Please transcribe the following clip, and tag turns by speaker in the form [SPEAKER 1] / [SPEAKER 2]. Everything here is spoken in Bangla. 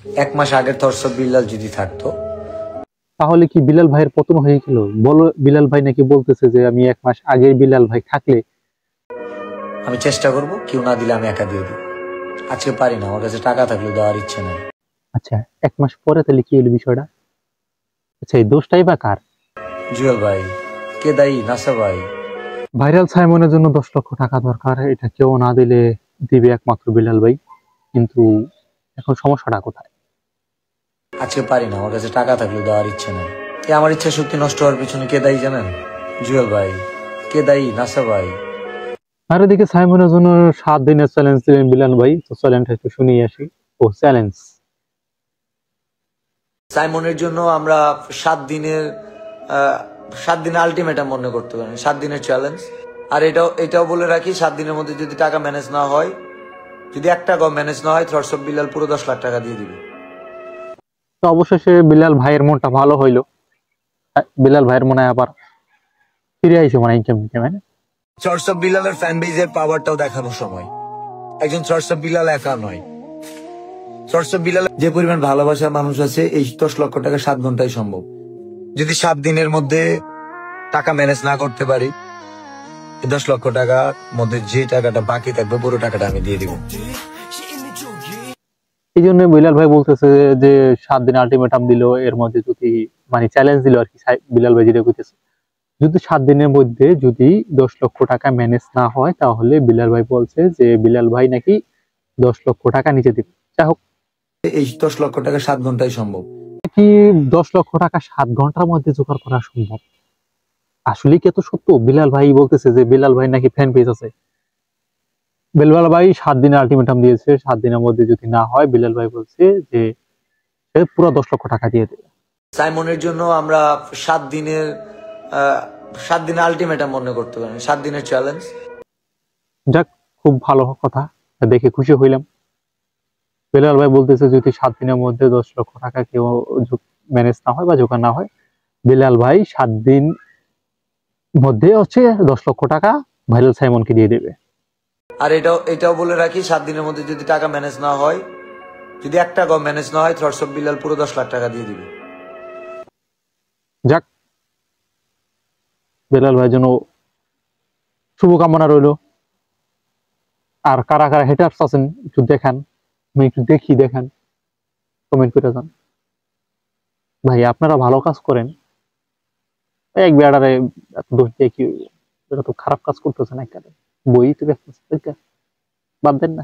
[SPEAKER 1] এক মাস আগের থরসব বিল্লাল যদি থাকতো
[SPEAKER 2] তাহলে কি বিলাল ভাইয়ের পতন হয়ে গেল? বলো, বিলাল ভাই নাকি বলতেছে যে আমি 1 মাস আগের বিলাল ভাই থাকলে
[SPEAKER 1] আমি চেষ্টা করব, কেউ না দিলে আমি একা দিয়ে দিব। আজকে পারি না, আমার কাছে টাকা থাকলেও দেওয়ার ইচ্ছে নাই।
[SPEAKER 2] আচ্ছা, 1 মাস পরে তাহলে কি হলো বিষয়টা? আচ্ছা, এই দোষটাই বা কার?
[SPEAKER 1] জুয়েল ভাই, কে দায়ী? নাসা ভাই।
[SPEAKER 2] ভাইরাল সাইমনের জন্য 10 লক্ষ টাকা দরকার, এটা কেউ না দিলে দিবে একমাত্র বিলাল ভাই। কিন্তু এখন সমস্যাটা কোথায়?
[SPEAKER 1] আজকে পারি না, আমার কাছে টাকা থাকলেও দেওয়ার ইচ্ছে নাই। আমার ইচ্ছা শক্তি নষ্ট হওয়ার পিছনে কে দায়ী জানেন? জুয়েল ভাই। কে দায়ী? নাসা ভাই।
[SPEAKER 2] আর এদিকে সাইমনের জন্য 7 দিনের চ্যালেঞ্জ দিলেন বিলাল ভাই। তো চ্যালেঞ্জটা একটু শুনিয়ে আসি। ও চ্যালেঞ্জ,
[SPEAKER 1] সাইমনের জন্য আমরা 7 দিনের আলটিমেটাম মনে করতে পারেন, 7 দিনের চ্যালেঞ্জ। আর এটাও বলে রাখি, 7 দিনের মধ্যে যদি টাকা ম্যানেজ না হয়, যদি 1 টাকাও ম্যানেজ না হয়, থ্রটস অফ বিল্লাল পুরো 10 লাখ টাকা দিয়ে দিবে।
[SPEAKER 2] তো অবশেষে বিলাল ভাইয়ের মনটা ভালো হইলো। বিলাল ভাইয়ের মনে হয় আবার ফিরে আইছে মানে ইনকাম টিনকাম।
[SPEAKER 1] থ্রটস অফ বিল্লালের ফ্যান বেজের পাওয়ারটাও দেখানোর সময়। একজন থ্রটস অফ বিল্লাল একা নয়। থ্রটস অফ বিল্লাল যে পরিমাণ ভালোবাসার মানুষ আছে, এই 10 লক্ষ টাকা 7 ঘন্টায় সম্ভব। যদি 7 দিনের মধ্যে টাকা ম্যানেজ না করতে পারি, 10 লক্ষ টাকার মধ্যে যে টাকাটা বাকি থাকবে, পুরো টাকাটা আমি দিয়ে দিব।
[SPEAKER 2] এই জন্য বিলাল ভাই বলতেছে যে 7 দিন আলটিমেটাম দিল, এর মধ্যে যদি মানে চ্যালেঞ্জ দিল আর কি। বিলাল ভাই যেটা কইতেছে, যদি 7 দিনের মধ্যে যদি 10 লক্ষ টাকা ম্যানেজ না হয়, তাহলে বিলাল ভাই বলছে যে বিলাল ভাই নাকি 10 লক্ষ টাকা নিচে দিবে। যাই হোক,
[SPEAKER 1] এই 10 লক্ষ টাকা 7 ঘন্টায় সম্ভব।
[SPEAKER 2] কি 10 লক্ষ টাকা 7 ঘন্টার মধ্যে জোগাড় করা সম্ভব? আসলে কি এত সত্য? বিলাল ভাই বলতেছে যে বিলাল ভাই নাকি ফ্যান পেজ আছে। বিলাল ভাই 7 দিনের আলটিমেটাম দিয়েছে, 7 দিনের মধ্যে যদি না হয়, বিলাল ভাই বলছে যে সে পুরো 10 লক্ষ টাকা দিয়ে দেবে।
[SPEAKER 1] সাইমনের জন্য আমরা 7 দিনের আলটিমেটাম মনে করতে পারেন, 7 দিনের চ্যালেঞ্জ।
[SPEAKER 2] যাক, খুব ভালো কথা, দেখে খুশি হইলাম। বিলাল ভাই বলতেছে যদি 7 দিনের মধ্যে 10 লক্ষ টাকা কেউ ম্যানেজ না হয় বা জোগাড় না হয়, বিলাল ভাই 7 দিন মধ্যে হচ্ছে 10 লক্ষ টাকা ভাইরাল সাইমনকে দিয়ে দেবে।
[SPEAKER 1] আর এটাও বলে রাখি, 7 দিনের মধ্যে যদি টাকা ম্যানেজ না হয়, যদি 1 টাকাও ম্যানেজ না হয়, থ্রটস অফ বিল্লাল পুরো 10 লাখ টাকা দিয়ে দিবে।
[SPEAKER 2] যাক, বিলাল ভাইয়ের জন্য শুভকামনা রইল। আর কারা কারা হেটার্স আছেন একটু দেখান, আমি একটু দেখান, কমেন্ট করে যান। ভাই আপনারা ভালো কাজ করেন, এক বেড়ারে এত দোষ দিয়ে কি হইব? এটা তো খারাপ কাজ করতেছেন, একটা বই তো দেখতেছেন, বাদ দেন না।